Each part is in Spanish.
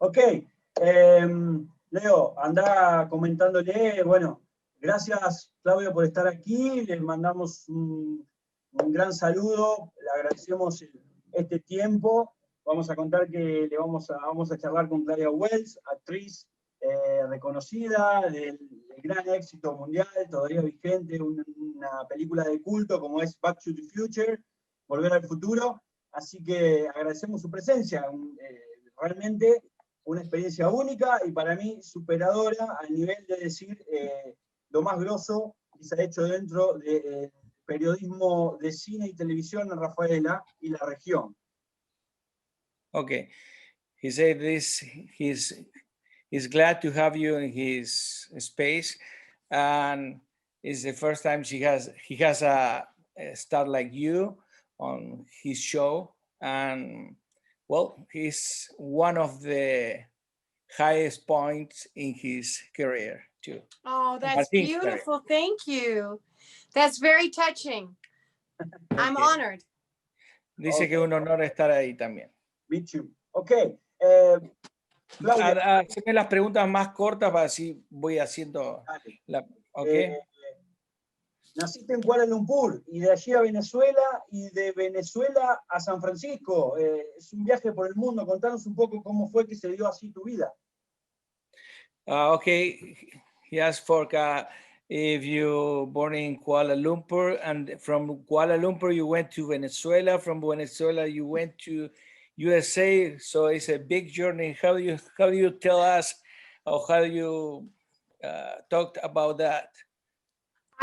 Ok, Leo, anda comentándole, bueno, gracias Claudia por estar aquí, les mandamos un gran saludo, le agradecemos este tiempo, vamos a contar que vamos a charlar con Claudia Wells, actriz reconocida, del gran éxito mundial, todavía vigente, una película de culto como es Back to the Future, Volver al Futuro, así que agradecemos su presencia, realmente una experiencia única y para mí superadora al nivel de decir lo más grosso que se ha hecho dentro del periodismo de cine y televisión en Rafaela y la región. Okay, he said this. He's glad to have you in his space, and it's the first time he has a star like you on his show, and well, he's one of the highest points in his career too. Oh, that's beautiful. Thank you. That's very touching. I'm honored. Dice que es un honor estar ahí también. Me too. Ok. Haceme las preguntas más cortas para así voy haciendo. Okay. Naciste en Kuala Lumpur y de allí a Venezuela y de Venezuela a San Francisco. Es un viaje por el mundo. Contanos un poco cómo fue que se dio así tu vida. Okay, he asked for if you born in Kuala Lumpur, and from Kuala Lumpur you went to Venezuela, from Venezuela you went to USA, so it's a big journey. How do you tell us, or how do you talked about that?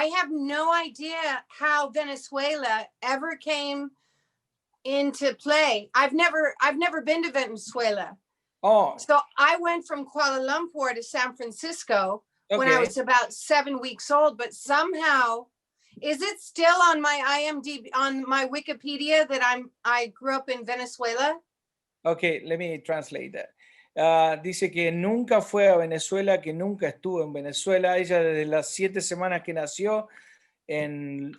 I have no idea how Venezuela ever came into play. I've never been to Venezuela. Oh. So I went from Kuala Lumpur to San Francisco when I was about 7 weeks old, but somehow, is it still on my IMDb, on my Wikipedia that I grew up in Venezuela? Okay, let me translate that. Dice que nunca fue a Venezuela, que nunca estuvo en Venezuela. Ella desde las 7 semanas que nació en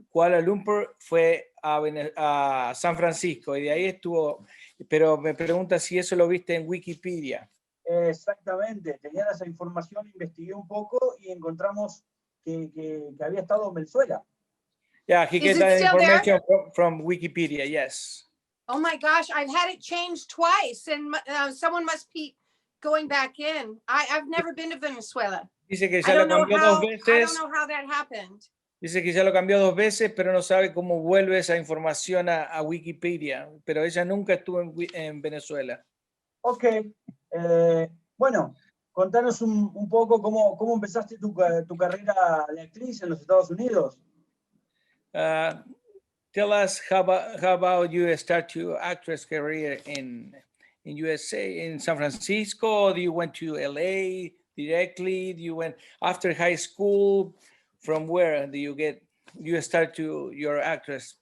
Kuala Lumpur fue a San Francisco y de ahí estuvo, pero me pregunta si eso lo viste en Wikipedia. Exactamente, tenía esa información, investigué un poco y encontramos que había estado en Venezuela. Yeah, he get that information from Wikipedia, yes. Oh my gosh, I've had it changed twice and someone must be going back in. I've never been to Venezuela. Dice que ya lo cambió 2 veces. I don't know how that happened. Dice que ya lo cambió 2 veces, pero no sabe cómo vuelve esa información a Wikipedia. Pero ella nunca estuvo en Venezuela. Ok. Bueno, contanos un poco cómo empezaste tu carrera de actriz en los Estados Unidos. Tell us how about you start your actress career in USA, in San Francisco? Or you went to LA directly? You went after high school? From where do you start your actress?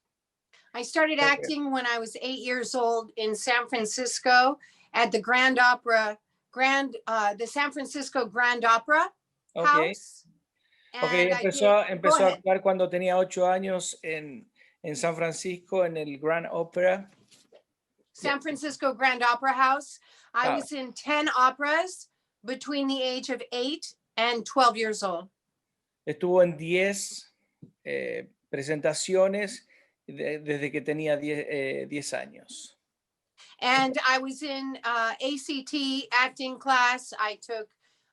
I started acting when I was 8 years old in San Francisco at the Grand Opera, the San Francisco Grand Opera House. Okay, empezó a actuar cuando tenía 8 años en San Francisco, en el Grand Opera. San Francisco Grand Opera House. I was in 10 operas between the age of 8 and 12 years old. Estuvo en 10 presentaciones desde que tenía 10 años. And I was in ACT acting class. I took,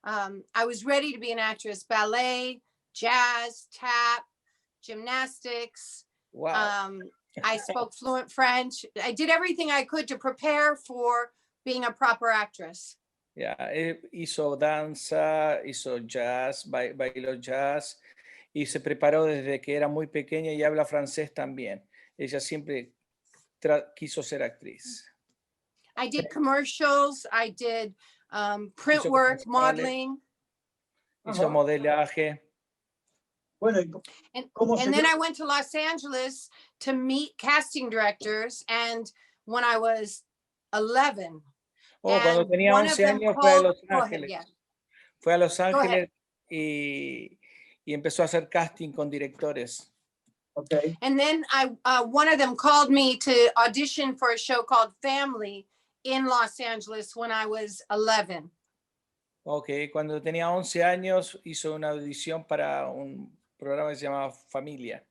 I was ready to be an actress, ballet, jazz, tap, gymnastics. Wow. I spoke fluent French. I did everything I could to prepare for being a proper actress. Yeah, hizo danza, hizo jazz, bailó jazz y se preparó desde que era muy pequeña y habla francés también. Ella siempre quiso ser actriz. I did commercials. I did print work, modeling. Hizo modelaje. Bueno, and then I went to Los Angeles to meet casting directors. And when I was 11, cuando tenía 11 años fue a Los Ángeles. Fue a Los Ángeles y empezó a hacer casting con directores. Okay. And then one of them called me to audition for a show called Family in Los Angeles when I was 11. Ok, cuando tenía 11 años hizo una audición para un programa que se llamaba Familia.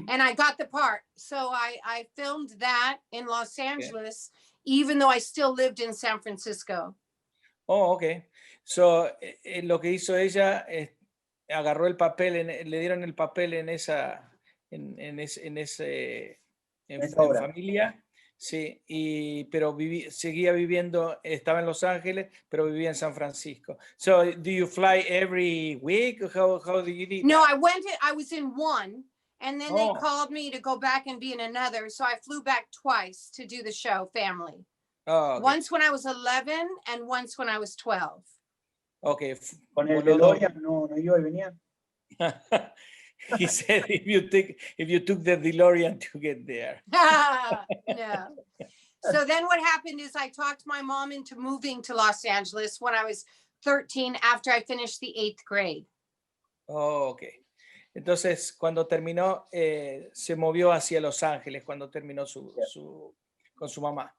And I got the part. So I filmed that in Los Angeles, even though I still lived in San Francisco. Oh, ok. So, lo que hizo ella, agarró el papel, le dieron el papel en Familia, sí, pero seguía viviendo, estaba en Los Ángeles, pero vivía en San Francisco. So, do you fly every week? How do you do No, that? I was in one, and then they called me to go back and be in another. So I flew back twice to do the show, Family. Oh, okay. Once when I was 11 and once when I was 12. Okay. Con el DeLorean no iba y venía. He said if you took the DeLorean to get there. No. So then what happened is I talked my mom into moving to Los Angeles when I was 13 after I finished the 8th grade. Oh, okay. Entonces, cuando terminó, se movió hacia Los Ángeles cuando terminó con su mamá.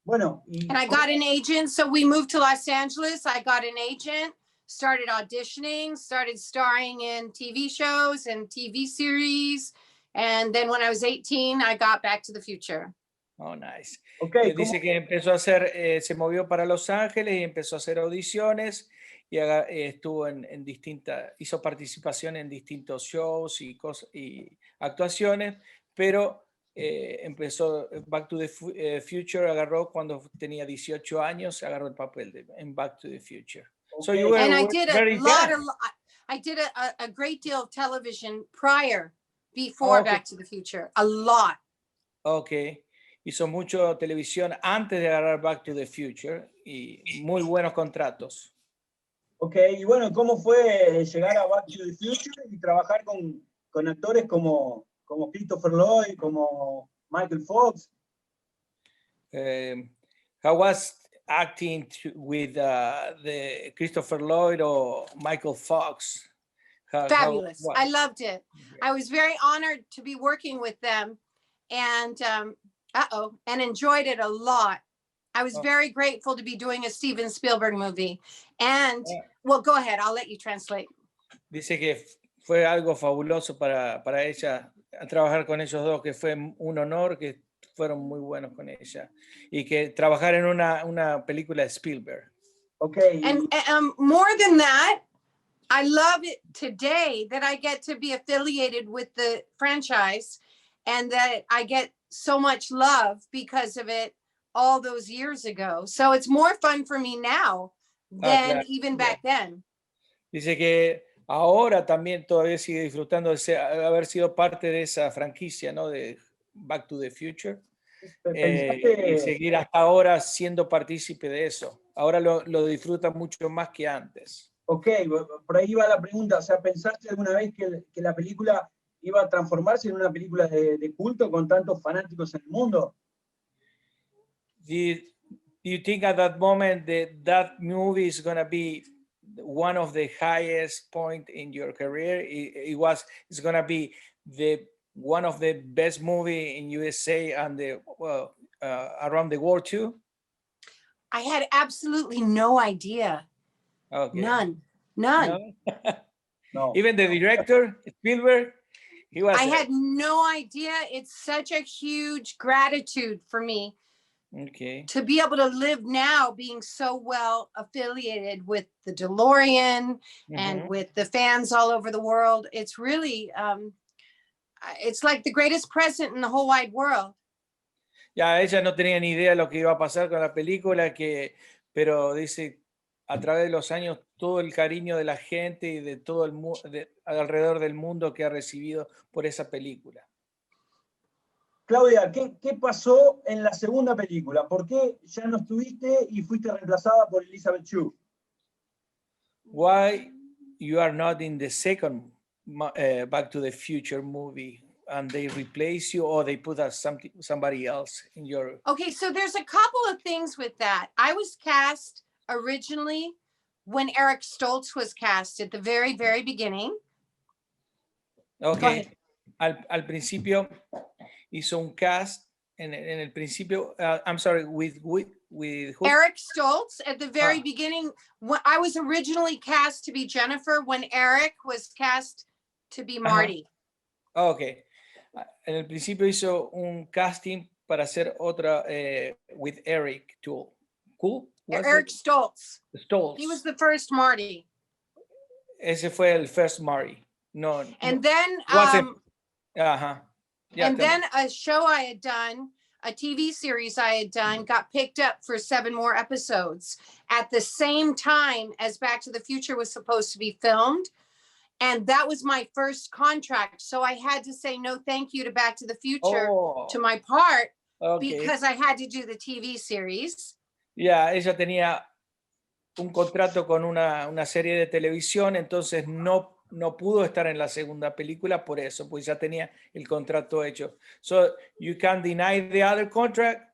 Bueno, and I got an agent, so we moved to Los Angeles. I got an agent, started auditioning, started starring in TV shows and TV series. And then when I was 18, I got Back to the Future. Oh, nice. Okay, dice que empezó a hacer, se movió para Los Ángeles y empezó a hacer audiciones y estuvo en distintas, hizo participación en distintos shows y actuaciones, pero empezó Back to the Future, agarró cuando tenía 18 años, agarró el papel en Back to the Future. Okay. So you were, and I did I did a great deal of television before Back to the Future, a lot. Okay. Hizo mucho televisión antes de agarrar Back to the Future y muy buenos contratos. Ok, y bueno, ¿cómo fue llegar a Back to the Future y trabajar con actores como Christopher Lloyd, como Michael Fox? How was acting with the Christopher Lloyd or Michael Fox? Fabulous. I loved it. I was very honored to be working with them and and enjoyed it a lot. I was very grateful to be doing a Steven Spielberg movie. And, well, go ahead, I'll let you translate. Dice que fue algo fabuloso para ella trabajar con ellos dos, que fue un honor, que fueron muy buenos con ella. Y que trabajar en una película de Spielberg. Okay. And more than that, I love it today that I get to be affiliated with the franchise and that I get so much love because of it all those years ago. So it's more fun for me now than even back then. Dice que ahora también todavía sigue disfrutando de haber sido parte de esa franquicia, ¿no? De Back to the Future. Y seguir hasta ahora siendo partícipe de eso. Ahora lo disfruta mucho más que antes. Ok, por ahí va la pregunta. O sea, ¿pensaste alguna vez que la película iba a transformarse en una película de culto con tantos fanáticos en el mundo? Do you think at that moment that movie is going to be one of the highest point in your career? It's going to be one of the best movie in USA and around the world too? I had absolutely no idea. Okay. None. No. Even the director, Spielberg, I had no idea. It's such a huge gratitude for me. Okay. To be able to live now being so well affiliated with the DeLorean and with the fans all over the world. It's really, it's like the greatest present in the whole wide world. Ya, ella no tenía ni idea de lo que iba a pasar con la película, pero dice, a través de los años, todo el cariño de la gente y de todo el mundo, alrededor del mundo que ha recibido por esa película. Claudia, ¿qué pasó en la segunda película? ¿Por qué ya no estuviste y fuiste reemplazada por Elizabeth Shue? Why you are not in the second Back to the Future movie and they replace you or they put somebody else in your... Okay, so there's a couple of things with that. I was cast originally when Eric Stoltz was cast at the very, very beginning. Okay, al principio hizo un cast en el principio, I'm sorry, with who? Eric Stoltz at the very beginning. I was originally cast to be Jennifer when Eric was cast to be Marty. Okay. En el principio hizo un casting para hacer otra with Eric too. Cool. Eric Stoltz. Stoltz. He was the first Marty. Ese fue el first Marty. No. And no, then yeah, and then a show I had done, a TV series I had done, got picked up for 7 more episodes at the same time as Back to the Future was supposed to be filmed. And that was my first contract. So I had to say no thank you to Back to the Future to my part because I had to do the TV series. Yeah, ella tenía un contrato con una serie de televisión, entonces no pudo estar en la segunda película por eso, pues ya tenía el contrato hecho. So you can deny the other contract?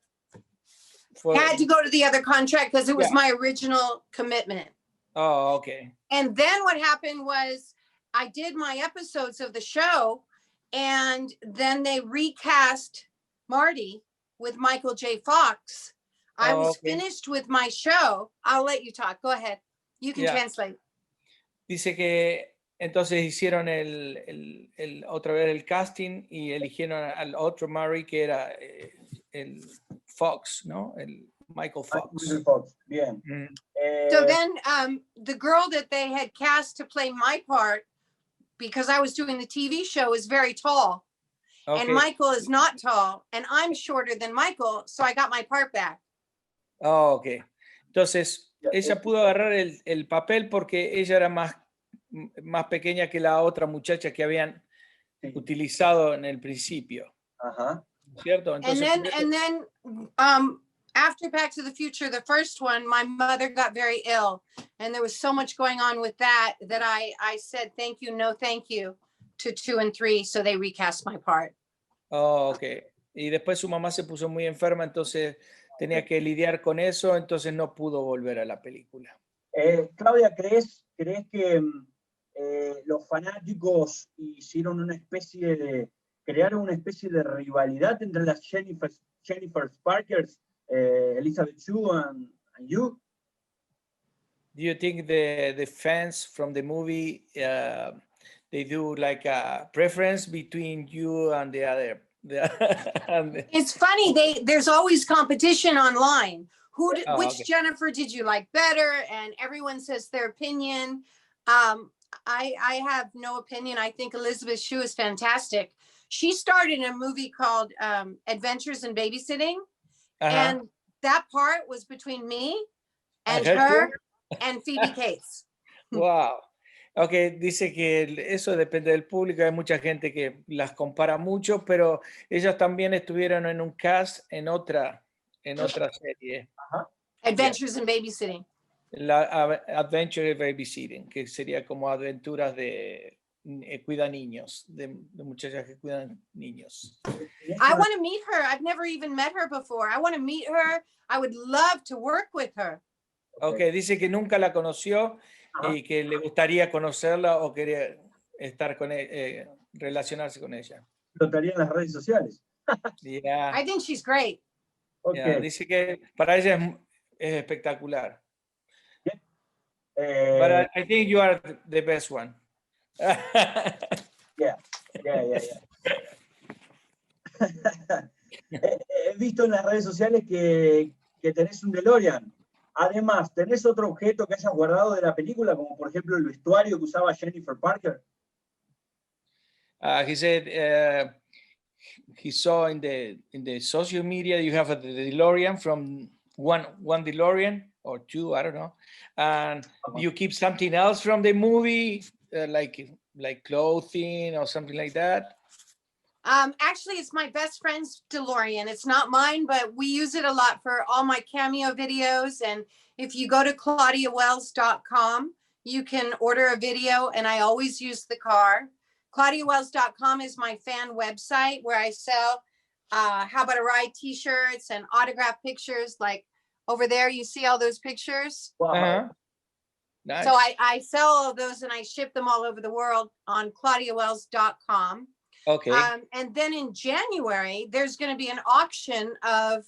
I had to go to the other contract because it was my original commitment. Oh, okay. And then what happened was I did my episodes of the show, and then they recast Marty with Michael J. Fox. I was finished with my show. I'll let you talk. Go ahead. You can translate. Dice que entonces hicieron otra vez el casting y eligieron al otro Marty que era el Fox, ¿no? El Michael Fox. Michael Fox. Bien. So then the girl that they had cast to play my part, because I was doing the TV show, is very tall. Okay. And Michael is not tall, and I'm shorter than Michael, so I got my part back. Oh, ok. Entonces, ella pudo agarrar el papel porque ella era más pequeña que la otra muchacha que habían utilizado en el principio. Ajá. ¿Cierto? Entonces, and then after Back to the Future, the first one, my mother got very ill, and there was so much going on with that I said thank you, no thank you to 2 and 3, so they recast my part. Oh, ok. Y después su mamá se puso muy enferma, entonces tenía que lidiar con eso, entonces no pudo volver a la película. Claudia, ¿crees que los fanáticos crearon una especie de rivalidad entre las Jennifer Parkers, Elizabeth Shue and you? Do you think the fans from the movie they do like a preference between you and the other? It's funny. There's always competition online. Which Jennifer did you like better? And everyone says their opinion. I have no opinion. I think Elizabeth Shue is fantastic. She starred in a movie called Adventures in Babysitting, and that part was between me and her and Phoebe Cates. Wow. Ok, dice que eso depende del público. Hay mucha gente que las compara mucho, pero ellas también estuvieron en un cast en otra serie. Adventures in Babysitting. La Adventure in Babysitting, que sería como aventuras de cuida niños, de muchachas que cuidan niños. I want to meet her. I've never even met her before. I want to meet her. I would love to work with her. Ok, dice que nunca la conoció y que le gustaría conocerla o quería estar con relacionarse con ella. Notaría en las redes sociales. Yeah. I think she's great. Okay. Yeah, dice que para ella es espectacular. Yeah. But I think you are the best one. Yeah. He visto en las redes sociales que tenés un DeLorean. Además, ¿tenés otro objeto que hayas guardado de la película, como por ejemplo el vestuario que usaba Jennifer Parker? He said he saw in the social media you have a DeLorean from one DeLorean or two, I don't know. And you keep something else from the movie, like clothing or something like that? Actually, it's my best friend's DeLorean. It's not mine, but we use it a lot for all my cameo videos. And if you go to ClaudiaWells.com, you can order a video, and I always use the car. ClaudiaWells.com is my fan website where I sell How About a Ride t-shirts and autographed pictures. Like over there, you see all those pictures? Wow. Nice. So I sell all of those, and I ship them all over the world on ClaudiaWells.com. Okay. And then in January, there's going to be an auction of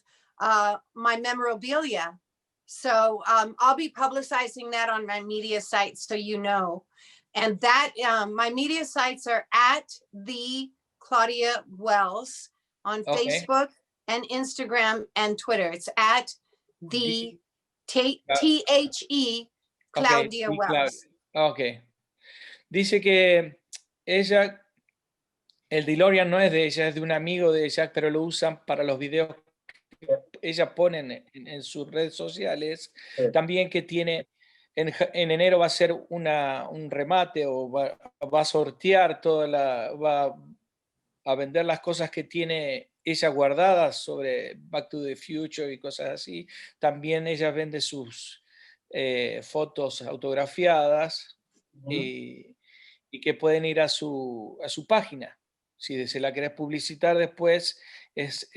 my memorabilia. So I'll be publicizing that on my media sites, so you know. And that my media sites are at the Claudia Wells on Facebook and Instagram and Twitter. It's at the THE Claudia Wells. Okay. Dice que ella, el DeLorean no es de ella, es de un amigo de ella, pero lo usan para los videos que ella pone en sus redes sociales. También que tiene, en enero va a ser un remate o va a sortear va a vender las cosas que tiene ella guardadas sobre Back to the Future y cosas así. También ella vende sus fotos autografiadas y que pueden ir a su página. Si se la querés publicitar después, es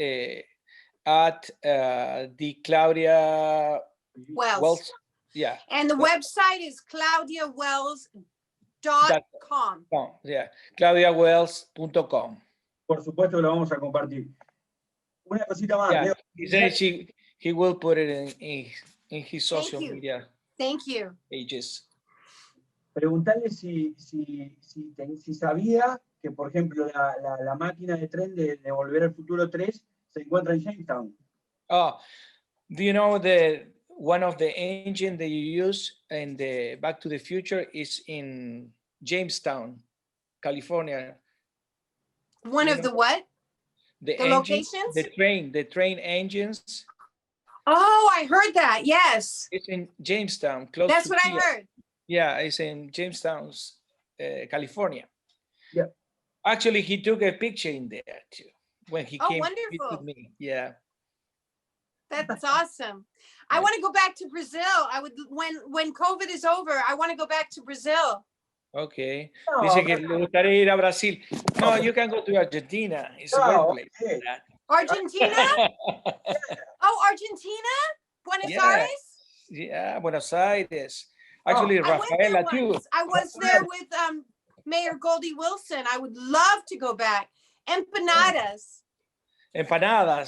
at the Claudia Wells. Yeah. And the website is claudiawells.com. Yeah, claudiawells.com. Por supuesto que lo vamos a compartir. Una cosita más. Yeah, he said he will put it in his social media pages. Preguntarle si sabía que, por ejemplo, la máquina de tren de Volver al Futuro 3 se encuentra en Jamestown. Oh, do you know one of the engine that you use in the Back to the Future is in Jamestown, California? One of the what? The locations? The train engines. Oh, I heard that. Yes. It's in Jamestown, close That's to what here. I heard. Yeah, it's in Jamestown, California. Yeah. Actually, he took a picture in there too when he came to visit me. Yeah. That's awesome. I want to go back to Brazil. I would when COVID is over, I want to go back to Brazil. Okay. Dice que le gustaría ir a Brasil. No, you can go to Argentina. It's a great place. Okay. Argentina? Oh, Argentina? Buenos Aires? Yeah, Buenos Aires. Actually, Rafaela too. I was there with Mayor Goldie Wilson. I would love to go back. Empanadas. Empanadas.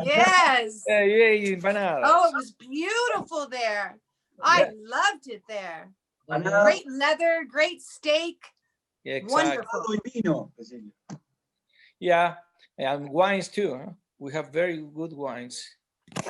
Yes. Yeah, empanadas. Oh, it was beautiful there. I loved it there. Great leather, great steak. Yeah, exactly. Wonderful. Yeah, and wines too. Huh? We have very good wines.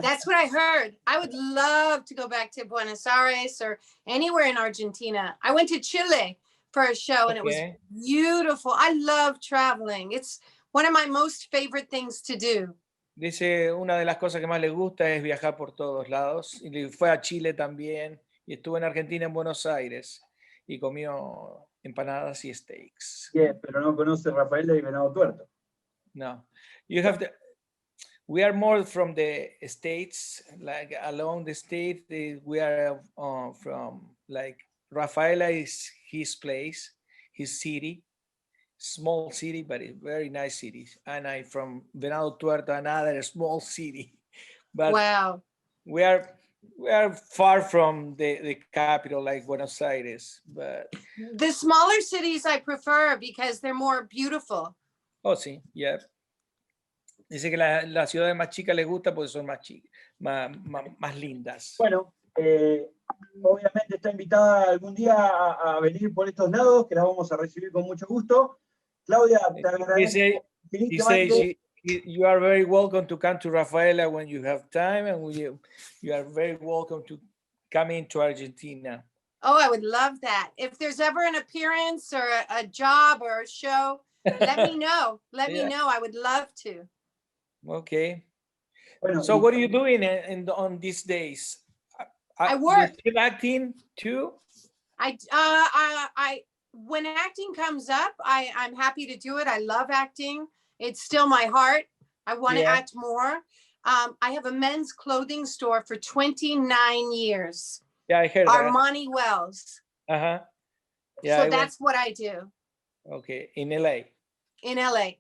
That's what I heard. I would love to go back to Buenos Aires or anywhere in Argentina. I went to Chile for a show and it was beautiful. I love traveling. It's one of my most favorite things to do. Dice, una de las cosas que más le gusta es viajar por todos lados. Y fue a Chile también. Y estuvo en Argentina, en Buenos Aires. Y comió empanadas y steaks. Yeah, pero no conoce Rafaela y Venado Tuerto. No. You have to... We are more from the states, like along the state. We are from, like, Rafaela is his place, his city. Small city, but a very nice city. And I'm from Venado Tuerto, another small city. But wow. We are far from the capital, like Buenos Aires. But the smaller cities I prefer because they're more beautiful. Oh, sí, yeah. Dice que las ciudades más chicas les gusta porque son más chicas, más lindas. Bueno, obviamente está invitada algún día a venir por estos lados, que la vamos a recibir con mucho gusto. Claudia, te agradezco. He says you are very welcome to come to Rafaela when you have time, and you are very welcome to come into Argentina. Oh, I would love that. If there's ever an appearance or a job or a show, let me know. Let me know. I would love to. Okay. Bueno, so what are you doing on these days? I work. You're still acting too? When acting comes up, I'm happy to do it. I love acting. It's still my heart. I want to act more. I have a men's clothing store for 29 years. Yeah, I heard Armani Wells. Uh-huh. Yeah, so that's what I do. Okay, in LA. In LA.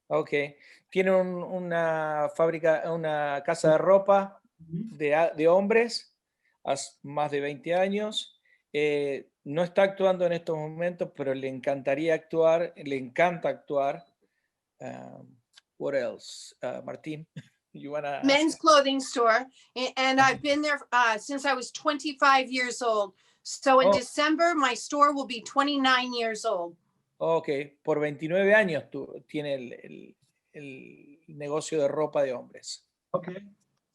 Okay. Tiene una fábrica, una casa de ropa de hombres, hace más de 20 años. No está actuando en estos momentos, pero le encantaría actuar, le encanta actuar. What else, Martín? You wanna men's clothing store, and I've been there since I was 25 years old. So in December, my store will be 29 years old. Okay, por 29 años tiene el negocio de ropa de hombres. Ok,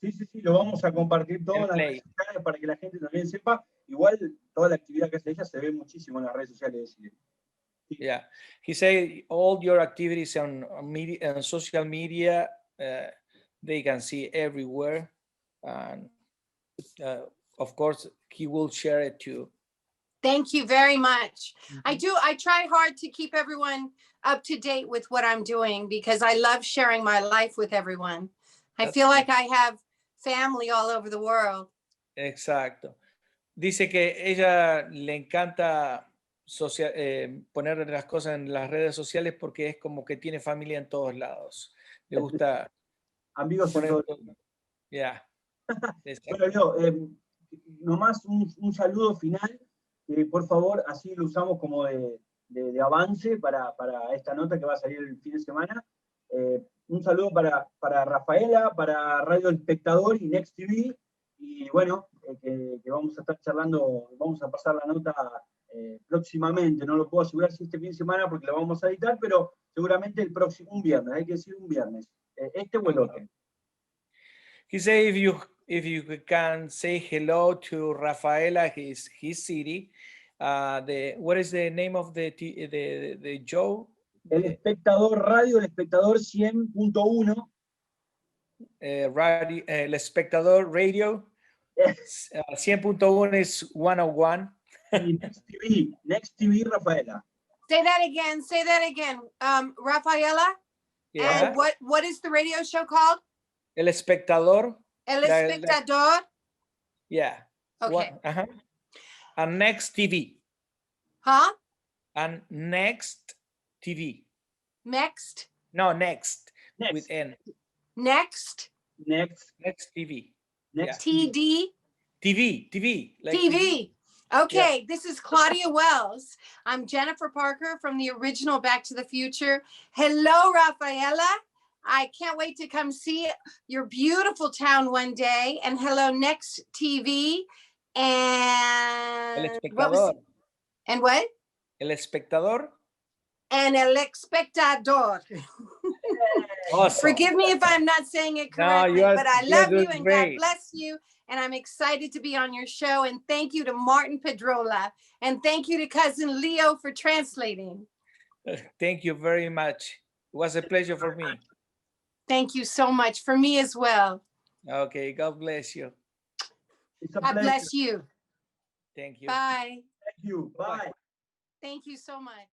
sí, lo vamos a compartir todo en las redes sociales para que la gente también sepa. Igual toda la actividad que hace ella se ve muchísimo en las redes sociales. Yeah, he said all your activities on media and social media, they can see everywhere, and of course he will share it too. Thank you very much. I try hard to keep everyone up to date with what I'm doing because I love sharing my life with everyone. I feel like I have family all over the world. Exacto. Dice que ella le encanta poner las cosas en las redes sociales porque es como que tiene familia en todos lados. Le gusta amigos en todos lados. Yeah. Bueno, nomás un saludo final. Por favor, así lo usamos como de avance para esta nota que va a salir el fin de semana. Un saludo para Rafaela, para Radio El Espectador y Next TV. Y bueno, que vamos a estar charlando, vamos a pasar la nota próximamente. No lo puedo asegurar si este fin de semana porque lo vamos a editar, pero seguramente el próximo, un viernes, hay que decir un viernes. Este o el otro. He said if you can say hello to Rafaela, his city. What is the name of the show? El Espectador Radio, El Espectador 100.1. El Espectador Radio 100.1 is 101. Y Next TV, Rafaela. Say that again. Rafaela. Yeah. And what is the radio show called? El Espectador. El Espectador. Yeah. Okay. And Next TV. Huh? And Next TV. Next? No, Next. With N. Next TV. Next TD? TV. Like TV. Okay, yeah. This is Claudia Wells. I'm Jennifer Parker from the original Back to the Future. Hello, Rafaela. I can't wait to come see your beautiful town one day. And hello, Next TV. And El Espectador. And what? El Espectador. And El Espectador. Awesome. Forgive me if I'm not saying it correctly, but I love you and great. God bless you. And I'm excited to be on your show. And thank you to Martín Pedrola. And thank you to cousin Leo for translating. Thank you very much. It was a pleasure for me. Thank you so much. For me as well. Okay, God bless you. God bless you. Thank you. Bye. Thank you. Bye. Thank you so much.